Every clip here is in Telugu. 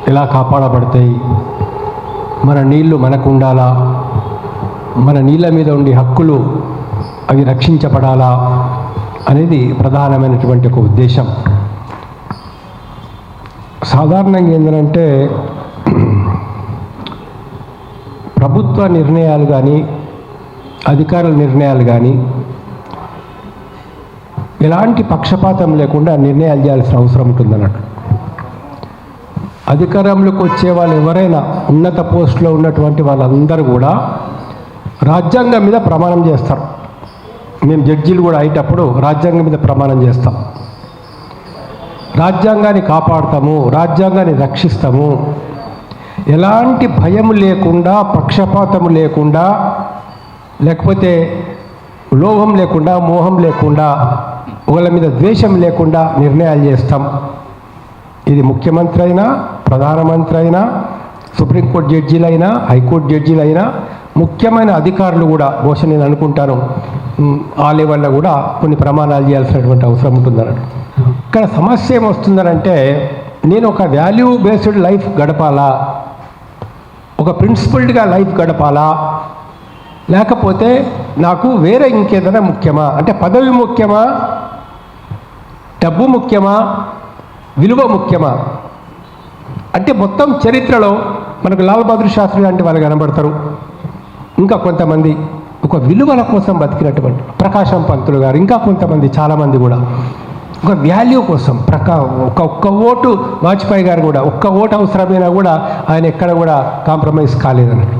ఎలా కాపాడబడతాయి, మన నీళ్లు మనకు ఉండాలా, మన నీళ్ళ మీద ఉండే హక్కులు అవి రక్షించబడాలా అనేది ప్రధానమైనటువంటి ఒక ఉద్దేశం. సాధారణంగా ఏంటంటే ప్రభుత్వ నిర్ణయాలు కానీ అధికారుల నిర్ణయాలు కానీ ఎలాంటి పక్షపాతం లేకుండా నిర్ణయాలు చేయాల్సిన అవసరం ఉంటుందన్నట్టు. అధికారంలోకి వచ్చే వాళ్ళు ఎవరైనా ఉన్నత పోస్టులో ఉన్నటువంటి వాళ్ళందరూ కూడా రాజ్యాంగం మీద ప్రమాణం చేస్తారు. మేము జడ్జీలు కూడా అయ్యేటప్పుడు రాజ్యాంగం మీద ప్రమాణం చేస్తాం. రాజ్యాంగాన్ని కాపాడుతాము, రాజ్యాంగాన్ని రక్షిస్తాము, ఎలాంటి భయం లేకుండా, పక్షపాతము లేకుండా, లేకపోతే లోభం లేకుండా, మోహం లేకుండా, వాళ్ళ మీద ద్వేషం లేకుండా నిర్ణయాలు చేస్తాం. ఇది ముఖ్యమంత్రి అయినా, ప్రధానమంత్రి అయినా, సుప్రీంకోర్టు జడ్జీలైనా, హైకోర్టు జడ్జీలైనా, ముఖ్యమైన అధికారులు కూడా బహుశా నేను అనుకుంటాను ఆ లెవెల్లో కూడా కొన్ని ప్రమాణాలు చేయాల్సినటువంటి అవసరం ఉంటుందన్నట్టు. ఇక్కడ సమస్య ఏమొస్తుందనంటే, నేను ఒక వాల్యూ బేస్డ్ లైఫ్ గడపాలా, ఒక ప్రిన్సిపల్డ్గా లైఫ్ గడపాలా, లేకపోతే నాకు వేరే ఇంకేదైనా ముఖ్యమా, అంటే పదవి ముఖ్యమా, డబ్బు ముఖ్యమా, విలువ ముఖ్యమా, అంటే మొత్తం చరిత్రలో మనకు లాల్ బహదూర్ శాస్త్రి లాంటి వాళ్ళు కనబడతారు. ఇంకా కొంతమంది ఒక విలువల కోసం బతికినటువంటి ప్రకాశం పంతులు గారు, ఇంకా కొంతమంది చాలామంది కూడా ఒక వాల్యూ కోసం ఒక్క ఓటు, వాజ్పేయి గారు కూడా ఒక్క ఓటు అవసరమైనా కూడా ఆయన ఎక్కడ కూడా కాంప్రమైజ్ కాలేదన్నట్టు.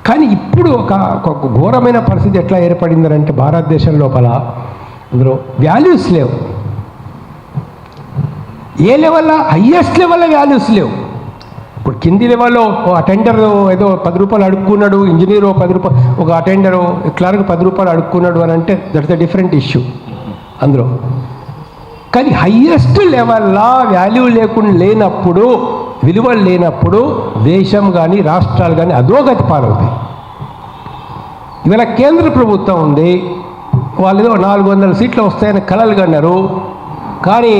కానీ ఇప్పుడు ఒక ఘోరమైన పరిస్థితి ఎట్లా ఏర్పడిందంటే భారతదేశం లోపల అందులో వాల్యూస్ లేవు. ఏ లెవెల్లో, హయ్యెస్ట్ లెవెల్లో వాల్యూస్ లేవు. ఇప్పుడు కింది లెవెల్లో అటెండర్ ఏదో 10 రూపాయలు అడుక్కున్నాడు, ఇంజనీరు 10 రూపాయలు, ఒక అటెండరు క్లర్క్ 10 రూపాయలు అడుక్కున్నాడు అని అంటే దట్స్ ఎ డిఫరెంట్ ఇష్యూ అందులో. కానీ హయ్యెస్ట్ లెవెల్లో వాల్యూ లేనప్పుడు, విలువలు లేనప్పుడు దేశం కానీ రాష్ట్రాలు కానీ అధోగతి పాలవుతాయి. ఇవాళ కేంద్ర ప్రభుత్వం ఉంది, వాళ్ళు ఏదో 400 సీట్లు వస్తాయని కలలు కన్నారు. కానీ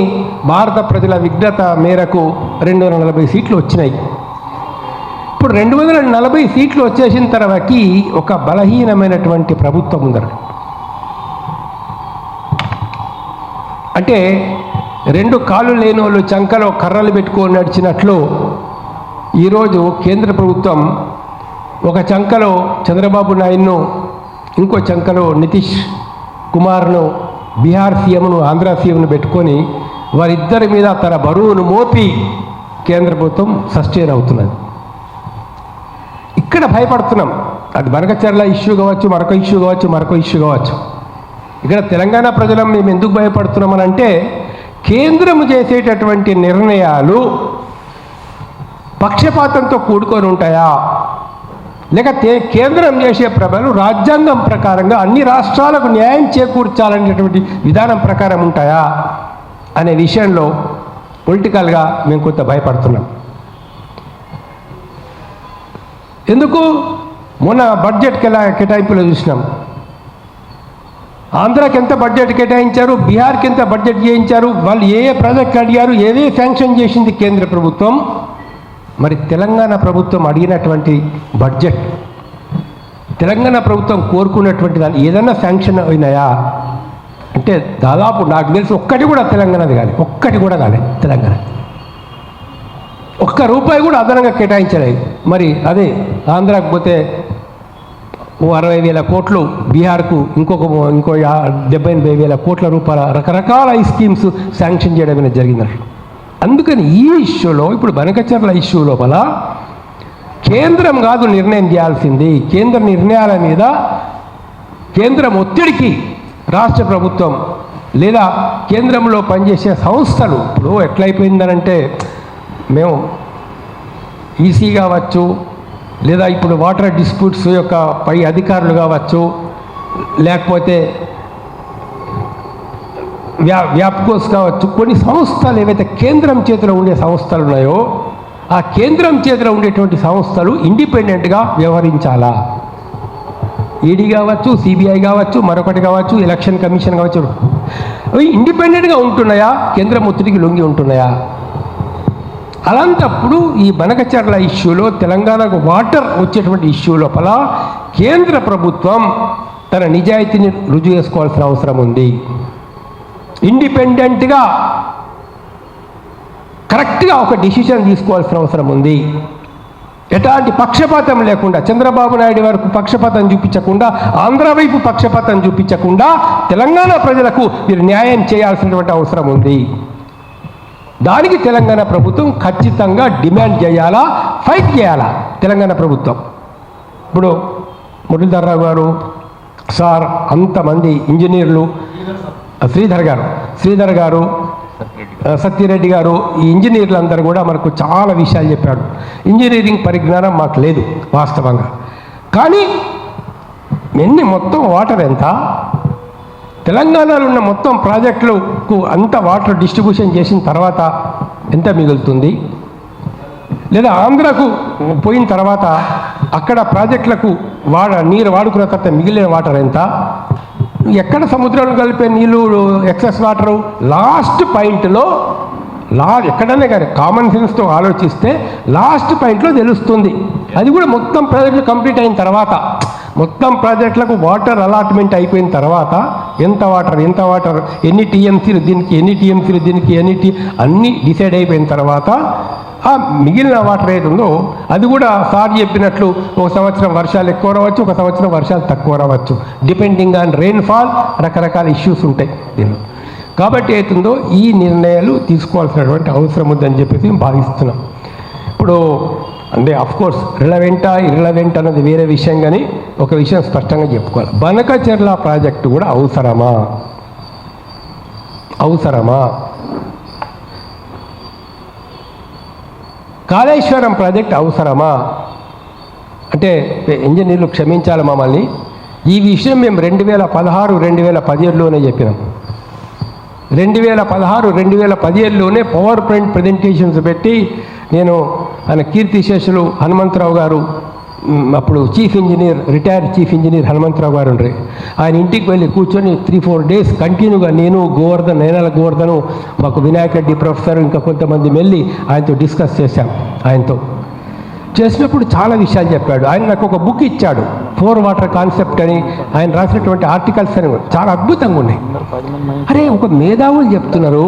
భారత ప్రజల విఘ్నత మేరకు 240 సీట్లు వచ్చినాయి. ఇప్పుడు 240 సీట్లు వచ్చేసిన తర్వాత ఒక బలహీనమైనటువంటి ప్రభుత్వం ఉందట. అంటే 2 కాళ్ళు లేని వాళ్ళు చంకలో కర్రలు పెట్టుకొని నడిచినట్లు ఈరోజు కేంద్ర ప్రభుత్వం ఒక చంకలో చంద్రబాబు నాయుడును, ఇంకో చంకలో నితీష్ కుమార్ను, బీహార్ సీఎంను, ఆంధ్ర సీఎంను పెట్టుకొని వారిద్దరి మీద తన బరువును మోపి కేంద్ర ప్రభుత్వం సస్టైన్ అవుతున్నది. ఇక్కడ భయపడుతున్నాం. అది బనకచర్ల ఇష్యూ కావచ్చు, మరొక ఇష్యూ కావచ్చు. ఇక్కడ తెలంగాణ ప్రజలం మేము ఎందుకు భయపడుతున్నామని అంటే, కేంద్రము చేసేటటువంటి నిర్ణయాలు పక్షపాతంతో కూడుకొని ఉంటాయా, లేక కేంద్రం చేసే ప్రభలు రాజ్యాంగం ప్రకారంగా అన్ని రాష్ట్రాలకు న్యాయం చేకూర్చాలనేటువంటి విధానం ప్రకారం ఉంటాయా అనే విషయంలో పొలిటికల్గా మేము కొంత భయపడుతున్నాం. ఎందుకు మొన్న బడ్జెట్కి ఎలా కేటాయింపులో చూసినాం. ఆంధ్రాకి ఎంత బడ్జెట్ కేటాయించారు, బీహార్కి ఎంత బడ్జెట్ చేయించారు, వాళ్ళు ఏ ప్రాజెక్ట్ అడిగారు, ఏదే శాంక్షన్ చేసింది కేంద్ర ప్రభుత్వం. మరి తెలంగాణ ప్రభుత్వం అడిగినటువంటి బడ్జెట్, తెలంగాణ ప్రభుత్వం కోరుకున్నటువంటి దాన్ని ఏదైనా శాంక్షన్ అయినాయా అంటే దాదాపు నాకు తెలిసి ఒక్కటి కూడా తెలంగాణది కాదు, ఒక్కటి కూడా కాలేదు. తెలంగాణ ఒక్క రూపాయి కూడా అదనంగా కేటాయించలేదు. మరి అదే ఆంధ్రాకి పోతే 60,000 కోట్లు, బీహార్కు ఇంకో 70,000 కోట్ల రూపాయల రకరకాల ఈ స్కీమ్స్ శాంక్షన్ చేయడం జరిగిందన్నట్టు. అందుకని ఈ ఇష్యూలో, ఇప్పుడు బనకచర్ల ఇష్యూ లోపల కేంద్రం కాదు నిర్ణయం చేయాల్సింది. కేంద్ర నిర్ణయాల మీద కేంద్రం ఒత్తిడికి రాష్ట్ర ప్రభుత్వం లేదా కేంద్రంలో పనిచేసే సంస్థలు, ఇప్పుడు ఎట్లయిపోయిందనంటే మేము ఈసీ కావచ్చు, లేదా ఇప్పుడు వాటర్ డిస్ప్యూట్స్ యొక్క పై అధికారులు కావచ్చు, లేకపోతే వ్యాప్కోస్ కావచ్చు, కొన్ని సంస్థలు ఏవైతే కేంద్రం చేతిలో ఉండే సంస్థలు ఉన్నాయో ఆ కేంద్రం చేతిలో ఉండేటువంటి సంస్థలు ఇండిపెండెంట్గా వ్యవహరించాలా. ఈడీ కావచ్చు, సిబిఐ కావచ్చు, మరొకటి కావచ్చు, ఎలక్షన్ కమిషన్ కావచ్చు, అవి ఇండిపెండెంట్గా ఉంటున్నాయా, కేంద్రం ఒత్తిడికి లొంగి ఉంటున్నాయా అలాంటప్పుడు ఈ బనకచర్ల ఇష్యూలో, తెలంగాణకు వాటర్ వచ్చేటువంటి ఇష్యూ లోపల కేంద్ర ప్రభుత్వం తన నిజాయితీని రుజువు చేసుకోవాల్సిన అవసరం ఉంది. ఇండిపెండెంట్గా కరెక్ట్గా ఒక డిసిషన్ తీసుకోవాల్సిన అవసరం ఉంది. ఎలాంటి పక్షపాతం లేకుండా, చంద్రబాబు నాయుడు వరకు పక్షపాతం చూపించకుండా, ఆంధ్ర వైపు పక్షపాతం చూపించకుండా తెలంగాణ ప్రజలకు మీరు న్యాయం చేయాల్సినటువంటి అవసరం ఉంది. దానికి తెలంగాణ ప్రభుత్వం ఖచ్చితంగా డిమాండ్ చేయాలా, ఫైట్ చేయాలా తెలంగాణ ప్రభుత్వం. ఇప్పుడు మురళీధర్రావు గారు సార్, అంతమంది ఇంజనీర్లు, శ్రీధర్ గారు, సత్యరెడ్డి గారు, ఈ ఇంజనీర్లందరూ కూడా మనకు చాలా విషయాలు చెప్పాడు. ఇంజనీరింగ్ పరిజ్ఞానం మాకు లేదు వాస్తవంగా. కానీ మొత్తం వాటర్ ఎంత, తెలంగాణలో ఉన్న మొత్తం ప్రాజెక్టులకు అంత వాటర్ డిస్ట్రిబ్యూషన్ చేసిన తర్వాత ఎంత మిగులుతుంది, లేదా ఆంధ్రకు పోయిన తర్వాత అక్కడ ప్రాజెక్టులకు నీరు వాడుకున్న తర్వాత మిగిలిన వాటర్ ఎంత, ఎక్కడ సముద్రంలో కలిపే నీళ్ళు ఎక్సెస్ వాటరు, లాస్ట్ పాయింట్లో ఎక్కడనే కానీ కామన్ సెన్స్తో ఆలోచిస్తే లాస్ట్ పాయింట్లో తెలుస్తుంది. అది కూడా మొత్తం ప్రాజెక్టులు కంప్లీట్ అయిన తర్వాత, మొత్తం ప్రాజెక్టులకు వాటర్ అలాట్మెంట్ అయిపోయిన తర్వాత ఎంత వాటర్ ఎన్ని టీఎంసీలు దీనికి, అన్నీ డిసైడ్ అయిపోయిన తర్వాత ఆ మిగిలిన వాటర్ ఏదుందో అది కూడా సార్ చెప్పినట్లు ఒక సంవత్సరం వర్షాలు ఎక్కువ రావచ్చు, ఒక సంవత్సరం వర్షాలు తక్కువ రావచ్చు, డిపెండింగ్ ఆన్ రెయిన్ఫాల్, రకరకాల ఇష్యూస్ ఉంటాయి దీనిలో. కాబట్టి అవుతుందో ఈ నిర్ణయాలు తీసుకోవాల్సినటువంటి అవసరం ఉందని చెప్పేసి భావిస్తున్నాం. ఇప్పుడు అంటే అఫ్కోర్స్ రిలవెంటా ఇర్రిలవెంట్ అన్నది వేరే విషయం, కానీ ఒక విషయం స్పష్టంగా చెప్పుకోవాలి, బనకచెర్ల ప్రాజెక్టు కూడా అవసరమా? కాళేశ్వరం ప్రాజెక్ట్ అవసరమా అంటే ఇంజనీర్లు క్షమించాలి మమ్మల్ని, ఈ విషయం మేము 2016-2017లోనే చెప్పినాం. 2016-2017లోనే పవర్ పాయింట్ ప్రజెంటేషన్స్ పెట్టి నేను ఆయన కీర్తిశేషులు హనుమంతరావు గారు, అప్పుడు రిటైర్డ్ చీఫ్ ఇంజనీర్ హనుమంతరావు గారు ఉండ్రి, ఆయన ఇంటికి వెళ్ళి కూర్చొని 3-4 డేస్ కంటిన్యూగా నేను నేనాల గోవర్ధను, మాకు వినాయక్ రెడ్డి ప్రొఫెసర్, ఇంకా కొంతమంది వెళ్ళి ఆయనతో డిస్కస్ చేశాం. ఆయనతో చేసినప్పుడు చాలా విషయాలు చెప్పాడు. ఆయన నాకు ఒక బుక్ ఇచ్చాడు, 4 వాటర్ కాన్సెప్ట్ అని. ఆయన రాసినటువంటి ఆర్టికల్స్ అని చాలా అద్భుతంగా ఉన్నాయి. అరే, ఒక మేధావులు చెప్తున్నారు,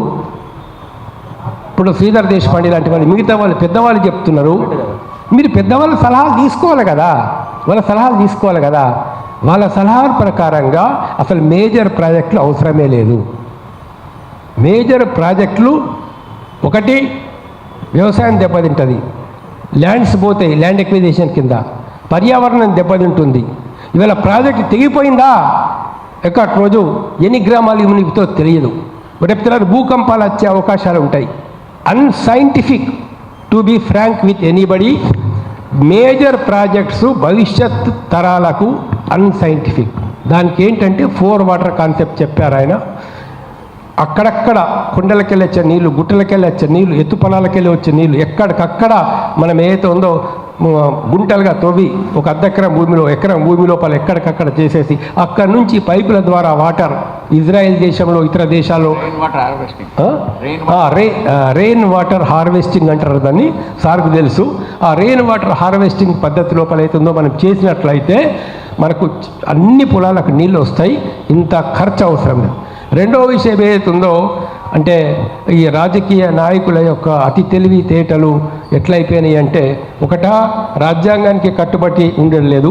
ఇప్పుడు శ్రీధర్ దేశపాండే లాంటి వాళ్ళు, మిగతా వాళ్ళు పెద్దవాళ్ళు చెప్తున్నారు, మీరు పెద్దవాళ్ళ సలహాలు తీసుకోవాలి కదా, వాళ్ళ సలహాల ప్రకారంగా అసలు మేజర్ ప్రాజెక్టులు అవసరమే లేదు. మేజర్ ప్రాజెక్టులు ఒకటి వ్యవసాయం దెబ్బతింటుంది, ల్యాండ్స్ పోతాయి ల్యాండ్ ఎక్విజిషన్ కింద, పర్యావరణం దెబ్బతింటుంది. ఇవాళ ప్రాజెక్టు తెగిపోయిందా రోజు ఎన్ని గ్రామాలు మునిగితో తెలియదు. చెప్తున్నారు భూకంపాలు వచ్చే అవకాశాలు ఉంటాయి. Unscientific, to be frank with anybody, major projects భవిష్యత్ తరాలకు అన్సైంటిఫిక్. దానికి ఏంటంటే 4 వాటర్ కాన్సెప్ట్ చెప్పారు ఆయన. అక్కడక్కడ కొండలకెళ్ళి వచ్చే నీళ్ళు, గుట్టలకెళ్ళి వచ్చే నీళ్ళు, ఎత్తు పొలాలకెళ్ళి వచ్చే నీళ్ళు ఎక్కడికక్కడ మనం ఏదైతే ఉందో గుంటలుగా తవ్వి ఒక ఎకరం భూమి లోపల ఎక్కడికక్కడ చేసేసి అక్కడి నుంచి పైపుల ద్వారా వాటర్ ఇజ్రాయెల్ దేశంలో, ఇతర దేశాల్లో రెయిన్ వాటర్ హార్వెస్టింగ్ అంటారు దాన్ని, సార్కు తెలుసు. ఆ రెయిన్ వాటర్ హార్వెస్టింగ్ పద్ధతి లోపల అవుతుందో మనం చేసినట్లయితే మనకు అన్ని పొలాలకు నీళ్ళు వస్తాయి, ఇంత ఖర్చు అవసరం లేదు. రెండవ విషయం ఏదైతుందో అంటే ఈ రాజకీయ నాయకుల యొక్క అతి తెలివితేటలు ఎట్లయిపోయినాయి అంటే, ఒకటా రాజ్యాంగానికి కట్టుబడి ఉండడం లేదు,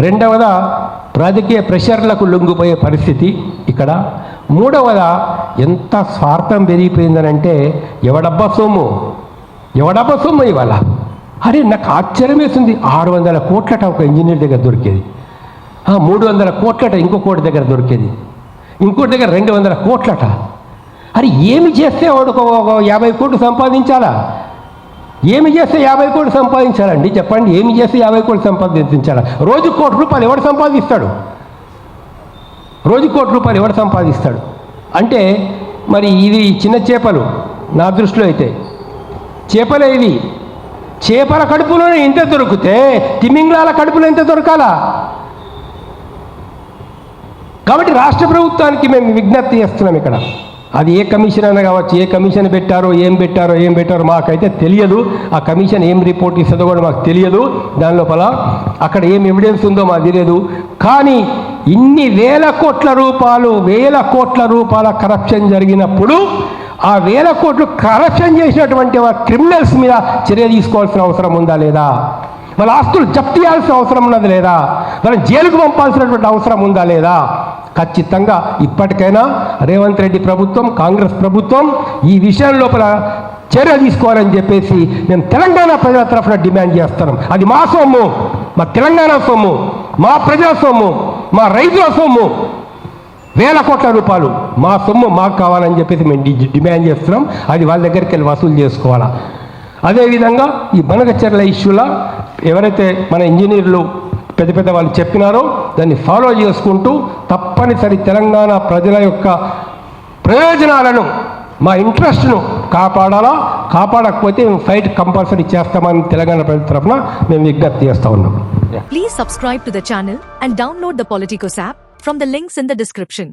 రెండవదా రాజకీయ ప్రెషర్లకు లొంగిపోయే పరిస్థితి ఇక్కడ, మూడవదా ఎంత స్వార్థం పెరిగిపోయిందనంటే ఎవడబ్బా సొమ్ము ఇవాళ. అరే నాకు ఆశ్చర్యం వేస్తుంది, 600 కోట్లట ఒక ఇంజనీర్ దగ్గర దొరికేది, 300 కోట్లట ఇంకొకటి దగ్గర దొరికేది, ఇంకోటి దగ్గర 200 కోట్లట. అరే ఏమి చేస్తే వాడు ఒక 50 కోట్లు సంపాదించాలా? ఏమి చేస్తే 50 కోట్లు సంపాదించాలండి చెప్పండి? ఏమి చేస్తే 50 కోట్లు సంపాదించాలా? రోజు ₹1 ఎవడు సంపాదిస్తాడు? ఎవడు సంపాదిస్తాడు? అంటే మరి ఇవి చిన్న చేపలు నా దృష్టిలో అయితే, చేపలే ఇవి. చేపల కడుపులోనే ఇంత దొరికితే తిమింగళాల కడుపులో ఎంత దొరకాలా? కాబట్టి రాష్ట్ర ప్రభుత్వానికి మేము విజ్ఞప్తి చేస్తున్నాం ఇక్కడ, అది ఏ కమిషన్ అయినా కావచ్చు, ఏ కమిషన్ పెట్టారో ఏం పెట్టారో మాకైతే తెలియదు. ఆ కమిషన్ ఏం రిపోర్ట్ ఇస్తుందో కూడా మాకు తెలియదు. దాని లోపల అక్కడ ఏం ఎవిడెన్స్ ఉందో మాకు తెలియదు. కానీ ఇన్ని వేల కోట్ల రూపాయల కరప్షన్ జరిగినప్పుడు ఆ వేల కోట్లు కరప్షన్ చేసినటువంటి క్రిమినల్స్ మీద చర్య తీసుకోవాల్సిన అవసరం ఉందా లేదా? వాళ్ళ ఆస్తులు జప్తు చేయాల్సిన అవసరం ఉన్నది లేదా? వాళ్ళని జైలుకు పంపాల్సినటువంటి అవసరం ఉందా లేదా? ఖచ్చితంగా ఇప్పటికైనా రేవంత్ రెడ్డి ప్రభుత్వం, కాంగ్రెస్ ప్రభుత్వం ఈ విషయం లోపల చర్య తీసుకోవాలని చెప్పేసి మేము తెలంగాణ ప్రజల తరఫున డిమాండ్ చేస్తున్నాం. అది మా సొమ్ము, మా తెలంగాణ సొమ్ము, మా ప్రజల సొమ్ము, మా రైతుల సొమ్ము, వేల కోట్ల రూపాయలు మా సొమ్ము మాకు కావాలని చెప్పేసి మేము డిమాండ్ చేస్తున్నాం. అది వాళ్ళ దగ్గరికి వెళ్ళి వసూలు చేసుకోవాలా. అదేవిధంగా ఈ బనకచెర్ల ఇష్యూలో ఎవరైతే మన ఇంజనీర్లు పెద్ద వాళ్ళు చెప్పినారో దాన్ని ఫాలో చేసుకుంటూ తప్పనిసరి తెలంగాణ ప్రజల యొక్క ప్రయోజనాలను, మా ఇంట్రెస్ట్ను కాపాడాలా. కాపాడకపోతే మేము ఫైట్ కంపల్సరీ చేస్తామని తెలంగాణ ప్రజల తరఫున మేము విజ్ఞప్తి చేస్తూ ఉన్నాం. Please subscribe to the channel and download the Politicos app from the links in the description.